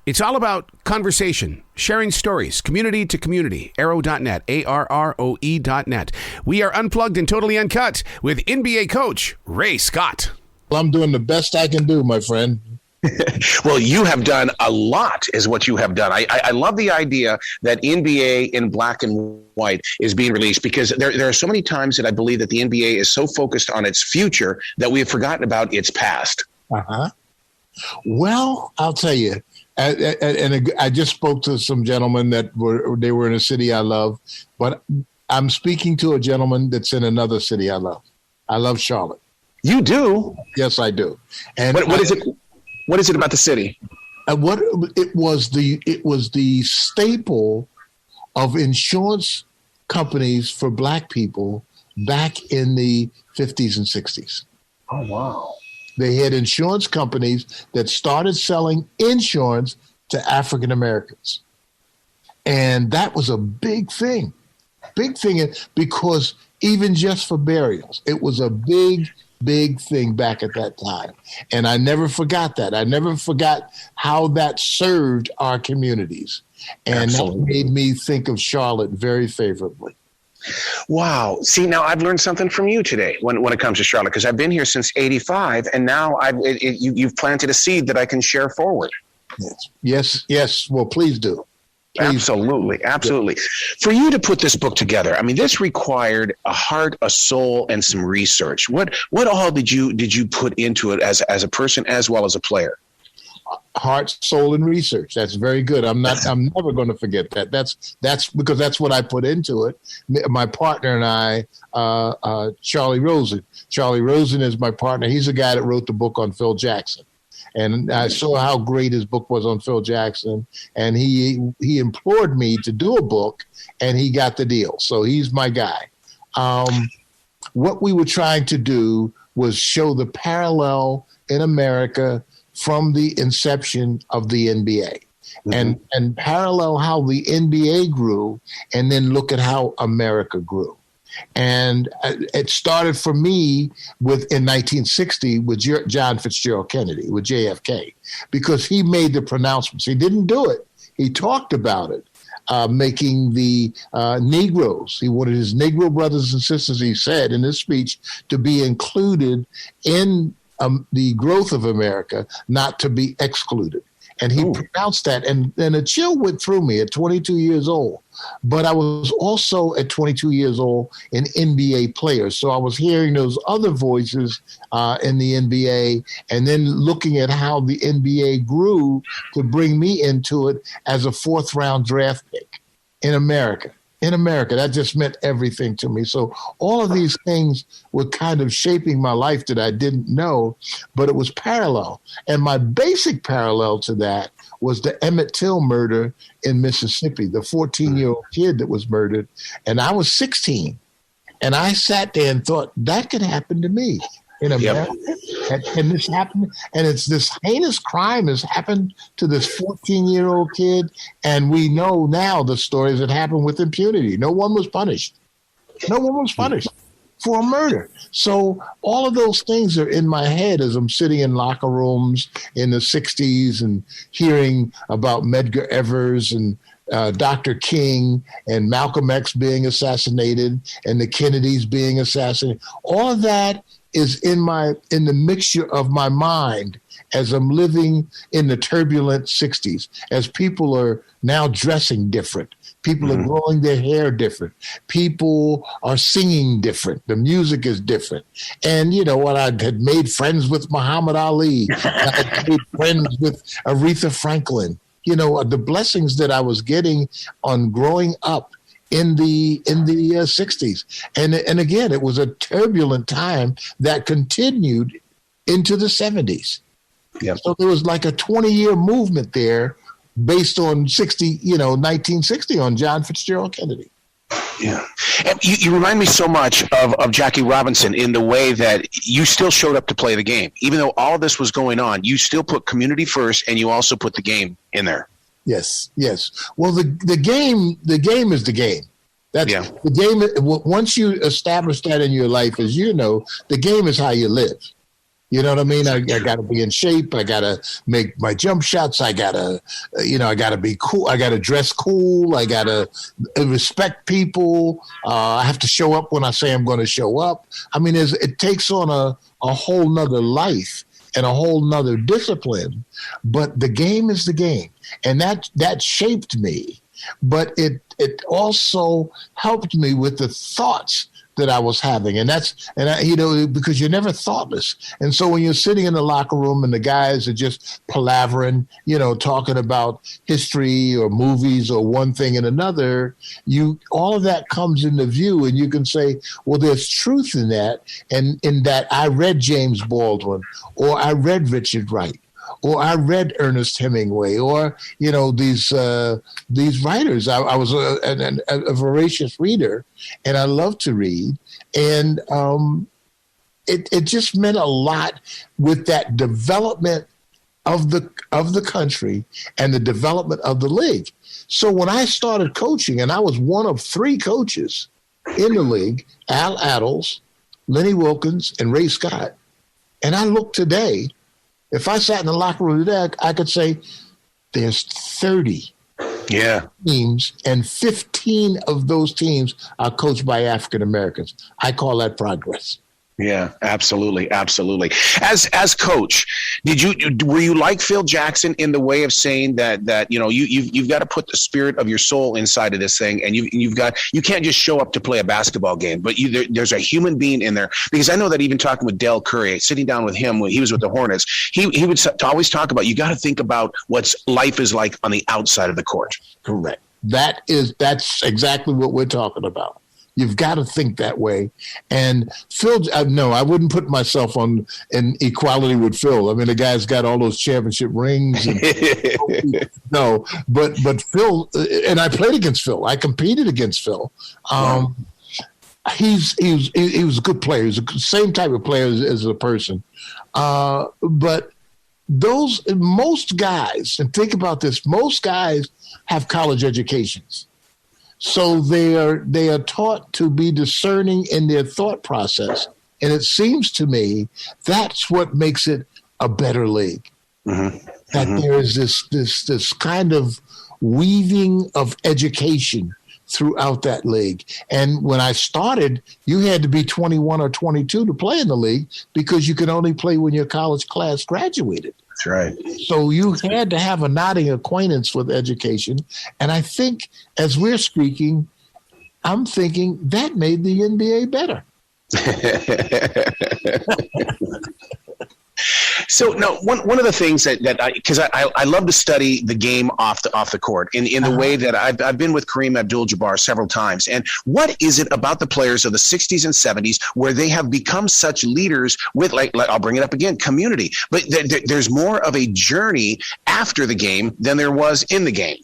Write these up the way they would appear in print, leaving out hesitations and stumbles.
It's all about conversation, sharing stories, community to community. Arrow.net, ARROE.net. We are unplugged and totally uncut with NBA coach Ray Scott. Well, I'm doing the best I can do, my friend. Well, you have done a lot is what you have done. I love the idea that NBA in black and white is being released, because there are so many times that I believe that the NBA is so focused on its future that we have forgotten about its past. Uh-huh. Well, I'll tell you, and I just spoke to some gentlemen that were in a city I love, but I'm speaking to a gentleman that's in another city I love. I love Charlotte. You do? Yes, I do. And what is it? What is it about the city? What it was the staple of insurance companies for black people back in the 50s and 60s. Oh, wow. They had insurance companies that started selling insurance to African Americans. And that was a big thing because even just for burials, it was a big thing back at that time. And I never forgot that. I never forgot how that served our communities. And Absolutely. That made me think of Charlotte very favorably. Wow. See, now I've learned something from you today when it comes to Charlotte, because I've been here since 85, and now you've planted a seed that I can share forward. Yes. Well, please do. Absolutely. For you to put this book together, I mean, this required a heart, a soul, and some research. What all did you put into it as a person as well as a player? Heart, soul, and research. That's very good. I'm never going to forget that. That's because that's what I put into it. My partner and I, Charlie Rosen. Charlie Rosen is my partner. He's the guy that wrote the book on Phil Jackson. And I saw how great his book was on Phil Jackson, and he implored me to do a book, and he got the deal. So he's my guy. What we were trying to do was show the parallel in America from the inception of the NBA, mm-hmm. and parallel how the NBA grew, and then look at how America grew. And it started for me in 1960 with John Fitzgerald Kennedy, with JFK, because he made the pronouncements. He didn't do it. He talked about it, making the Negroes. He wanted his Negro brothers and sisters, he said in his speech, to be included in the growth of America, not to be excluded. And he pronounced that, and a chill went through me at 22 years old. But I was also at 22 years old an NBA player. So I was hearing those other voices in the NBA, and then looking at how the NBA grew to bring me into it as a fourth-round draft pick in America. That just meant everything to me. So all of these things were kind of shaping my life that I didn't know, but it was parallel. And my basic parallel to that was the Emmett Till murder in Mississippi, the 14-year-old kid that was murdered. And I was 16. And I sat there and thought, that could happen to me in America. Yep. And this happened, and it's this heinous crime has happened to this 14-year-old kid, and we know now the stories that happened with impunity. No one was punished for a murder. So all of those things are in my head as I'm sitting in locker rooms in the 60s and hearing about Medgar Evers and Dr. King and Malcolm X being assassinated and the Kennedys being assassinated. All of that is in the mixture of my mind as I'm living in the turbulent 60s, as people are now dressing different. People are growing their hair different. People are singing different. The music is different. And you know what? I had made friends with Muhammad Ali. I had made friends with Aretha Franklin. You know, the blessings that I was getting on growing up in the 60s. And again, it was a turbulent time that continued into the 70s. Yep. So there was like a 20-year movement there based on 1960 on John Fitzgerald Kennedy. Yeah. And you remind me so much of Jackie Robinson in the way that you still showed up to play the game. Even though all this was going on, you still put community first, and you also put the game in there. Yes. Well, the game is the game. The game. Once you establish that in your life, as you know, the game is how you live. You know what I mean? I got to be in shape. I got to make my jump shots. I got to, I got to be cool. I got to dress cool. I got to respect people. I have to show up when I say I'm going to show up. I mean, it takes on a whole nother life and a whole nother discipline. But the game is the game. And that shaped me. But it also helped me with the thoughts that I was having. Because you're never thoughtless. And so when you're sitting in the locker room and the guys are just palavering, talking about history or movies or one thing and another, all of that comes into view, and you can say, well, there's truth in that. And in that I read James Baldwin, or I read Richard Wright, or I read Ernest Hemingway, or these writers. I was a voracious reader, and I love to read, and it just meant a lot with that development of the country and the development of the league. So when I started coaching, and I was one of 3 coaches in the league, Al Attles, Lenny Wilkins, and Ray Scott, and I look today. If I sat in the locker room today, I could say there's 30 teams, and 15 of those teams are coached by African Americans. I call that progress. Yeah, absolutely, absolutely. As coach, were you like Phil Jackson in the way of saying that you've got to put the spirit of your soul inside of this thing, and you can't just show up to play a basketball game, but there's a human being in there. Because I know that even talking with Dell Curry, sitting down with him when he was with the Hornets, he would always talk about, you got to think about what life is like on the outside of the court. Correct. That's exactly what we're talking about. You've got to think that way. And Phil, no, I wouldn't put myself in equality with Phil. I mean, the guy's got all those championship rings. And, no, but Phil, and I played against Phil. I competed against Phil. He was a good player. He was the same type of player as a person. But most guys, and think about this, most guys have college educations. So they are taught to be discerning in their thought process. And it seems to me that's what makes it a better league. Mm-hmm. That there is this kind of weaving of education throughout that league. And when I started, you had to be 21 or 22 to play in the league, because you could only play when your college class graduated. That's right. So you had to have a nodding acquaintance with education. And I think as we're speaking, I'm thinking that made the NBA better. So no, one of the things that because I love to study the game off the court in the way that I've been with Kareem Abdul-Jabbar several times. And what is it about the players of the 60s and 70s where they have become such leaders with, like I'll bring it up again, community, but there's more of a journey after the game than there was in the game?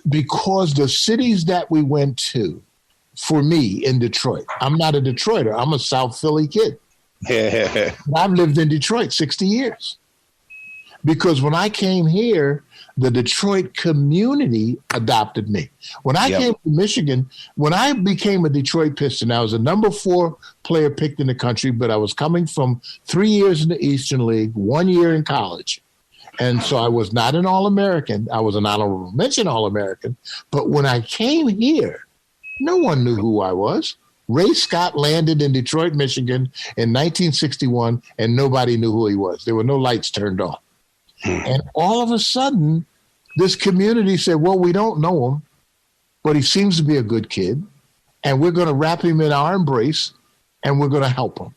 Because the cities that we went to, for me in Detroit, I'm not a Detroiter, I'm a South Philly kid. I've lived in Detroit 60 years. Because when I came here, the Detroit community adopted me. When I came to Michigan, when I became a Detroit Piston, I was a number 4 player picked in the country, but I was coming from 3 years in the Eastern League, 1 year in college. And so I was not an All-American. I was an honorable mention All-American. But when I came here, no one knew who I was. Ray Scott landed in Detroit, Michigan in 1961, and nobody knew who he was. There were no lights turned on. And all of a sudden, this community said, well, we don't know him, but he seems to be a good kid, and we're going to wrap him in our embrace, and we're going to help him.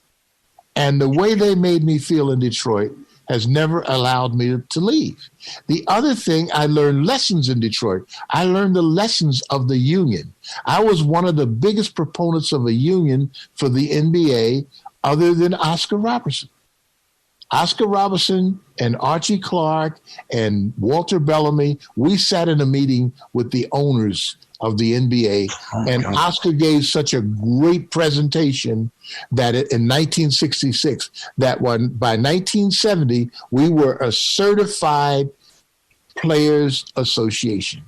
And the way they made me feel in Detroit has never allowed me to leave. The other thing, I learned lessons in Detroit. I learned the lessons of the union. I was one of the biggest proponents of a union for the NBA other than Oscar Robertson. Oscar Robertson and Archie Clark and Walter Bellamy, we sat in a meeting with the owners of the NBA, and Oscar gave such a great presentation that in 1966, that by 1970, we were a certified players association.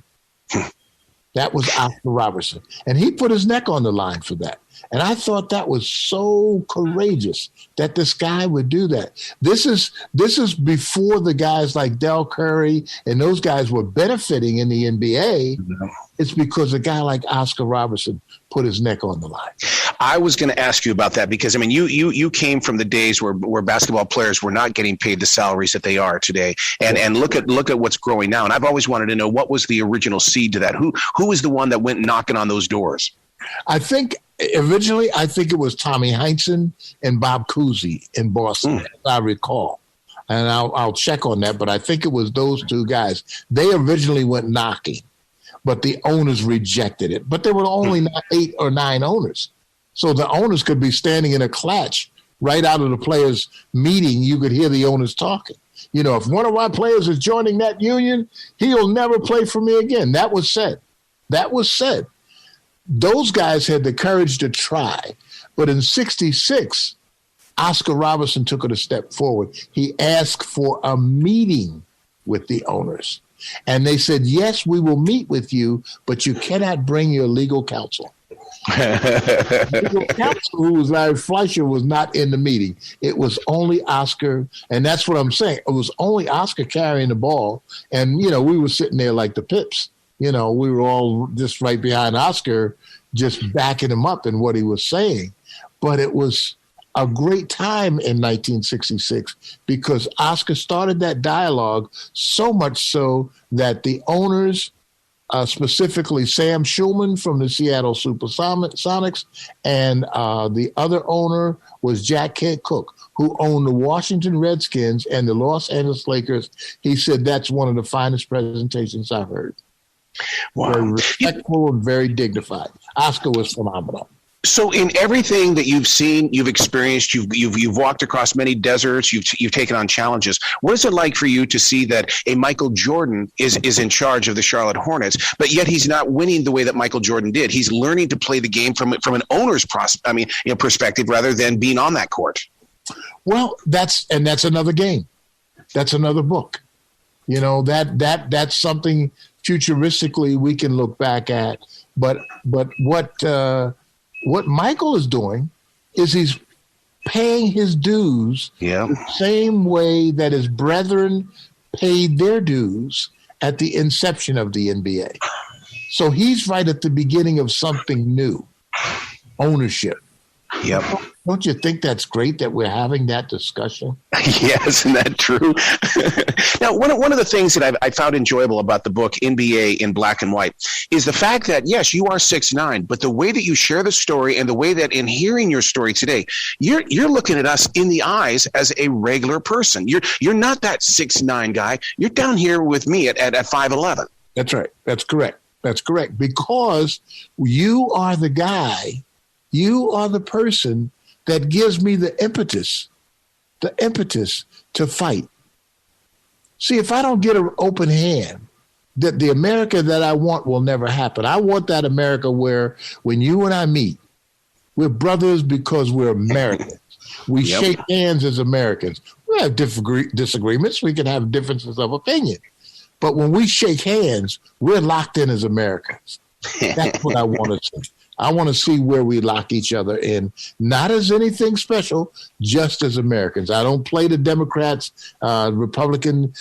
That was Oscar Robertson. And he put his neck on the line for that. And I thought that was so courageous that this guy would do that. This is before the guys like Del Curry and those guys were benefiting in the NBA. It's because a guy like Oscar Robertson put his neck on the line. I was going to ask you about that because, I mean, you came from the days where basketball players were not getting paid the salaries that they are today. And look at what's growing now. And I've always wanted to know, what was the original seed to that? Who was the one that went knocking on those doors? I think originally, it was Tommy Heinsohn and Bob Cousy in Boston, as I recall. And I'll check on that, but I think it was those two guys. They originally went knocking, but the owners rejected it. But there were only 8 or 9 owners. So the owners could be standing in a clatch right out of the players' meeting. You could hear the owners talking. You know, if one of our players is joining that union, he'll never play for me again. That was said. Those guys had the courage to try. But in 1966, Oscar Robertson took it a step forward. He asked for a meeting with the owners. And they said, yes, we will meet with you, but you cannot bring your legal counsel. Legal counsel, who was Larry Fleischer, was not in the meeting. It was only Oscar. And that's what I'm saying. It was only Oscar carrying the ball. And, you know, we were sitting there like the Pips. You know, we were all just right behind Oscar, just backing him up in what he was saying. But it was a great time in 1966 because Oscar started that dialogue, so much so that the owners, specifically Sam Schulman from the Seattle Supersonics, and the other owner was Jack Kent Cooke, who owned the Washington Redskins and the Los Angeles Lakers. He said that's one of the finest presentations I've heard. Wow. Very respectful and very dignified. Oscar was phenomenal. So in everything that you've seen, you've experienced, you've walked across many deserts, you've taken on challenges. What is it like for you to see that a Michael Jordan is in charge of the Charlotte Hornets, but yet he's not winning the way that Michael Jordan did? He's learning to play the game from an owner's perspective rather than being on that court. Well, that's another game. That's another book. You know, that's something futuristically we can look back at. But what Michael is doing is he's paying his dues the same way that his brethren paid their dues at the inception of the NBA. So he's right at the beginning of something new, ownership. Yep. Don't you think that's great that we're having that discussion? Yes, isn't that true? Now, one of the things that I found enjoyable about the book NBA in Black and White is the fact that, yes, you are 6'9", but the way that you share the story and the way that in hearing your story today, you're looking at us in the eyes as a regular person. You're not that 6'9" guy. You're down here with me at 5'11". That's right. That's correct. That's correct. Because you are the guy, you are the person that gives me the impetus to fight. See, if I don't get an open hand, that the America that I want will never happen. I want that America where when you and I meet, we're brothers because we're Americans. We shake hands as Americans. We have disagreements. We can have differences of opinion. But when we shake hands, we're locked in as Americans. That's what I want to see. I want to see where we lock each other in, not as anything special, just as Americans. I don't play the Democrats, Republicans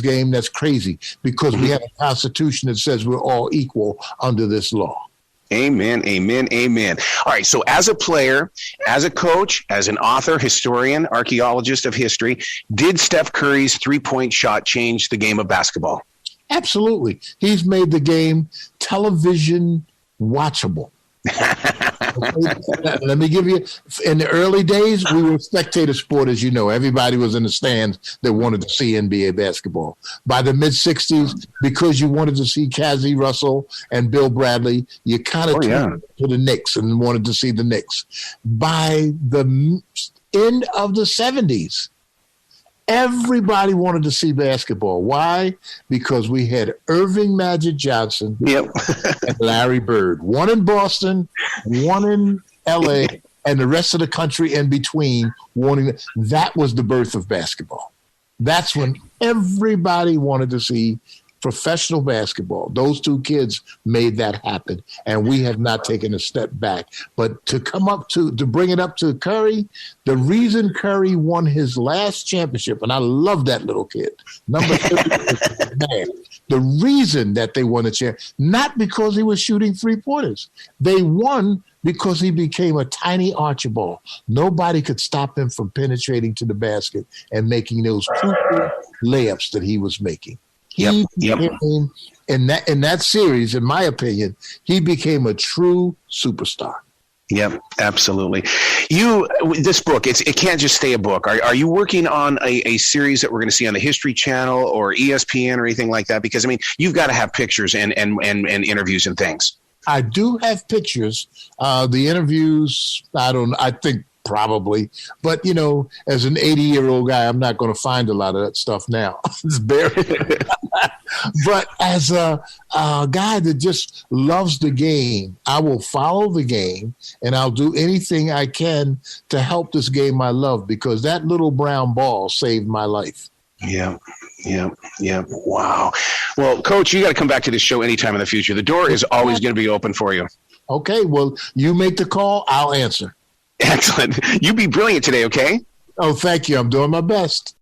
game. That's crazy because we have a constitution that says we're all equal under this law. Amen, amen, amen. All right, so as a player, as a coach, as an author, historian, archaeologist of history, did Steph Curry's three-point shot change the game of basketball? Absolutely. He's made the game television watchable. Let me give you, in the early days, we were a spectator sport, as you know. Everybody was in the stands that wanted to see NBA basketball. By the mid-'60s, because you wanted to see Cassie Russell and Bill Bradley, you kind of turned to the Knicks and wanted to see the Knicks. By the end of the 70s, everybody wanted to see basketball. Why? Because we had Irving Magic Johnson and Larry Bird. One in Boston, one in L.A., and the rest of the country in between wanting. That was the birth of basketball. That's when everybody wanted to see professional basketball. Those two kids made that happen, and we have not taken a step back. But to bring it up to Curry, the reason Curry won his last championship, and I love that little kid, number 30, man. The reason that they won the championship, not because he was shooting three-pointers. They won because he became a tiny Archibald. Nobody could stop him from penetrating to the basket and making those crucial layups that he was making. In that series, in my opinion, he became a true superstar. Yep, absolutely. This book, it can't just stay a book. Are you working on a series that we're going to see on the History Channel or ESPN or anything like that? Because, I mean, you've got to have pictures and interviews and things. I do have pictures. The interviews, I think probably. But, as an 80-year-old guy, I'm not going to find a lot of that stuff now. It's buried. But as a guy that just loves the game, I will follow the game, and I'll do anything I can to help this game I love, because that little brown ball saved my life. Yeah. Wow. Well, Coach, you got to come back to this show anytime in the future. The door is always going to be open for you. Okay. Well, you make the call. I'll answer. Excellent. You be brilliant today, okay? Oh, thank you. I'm doing my best.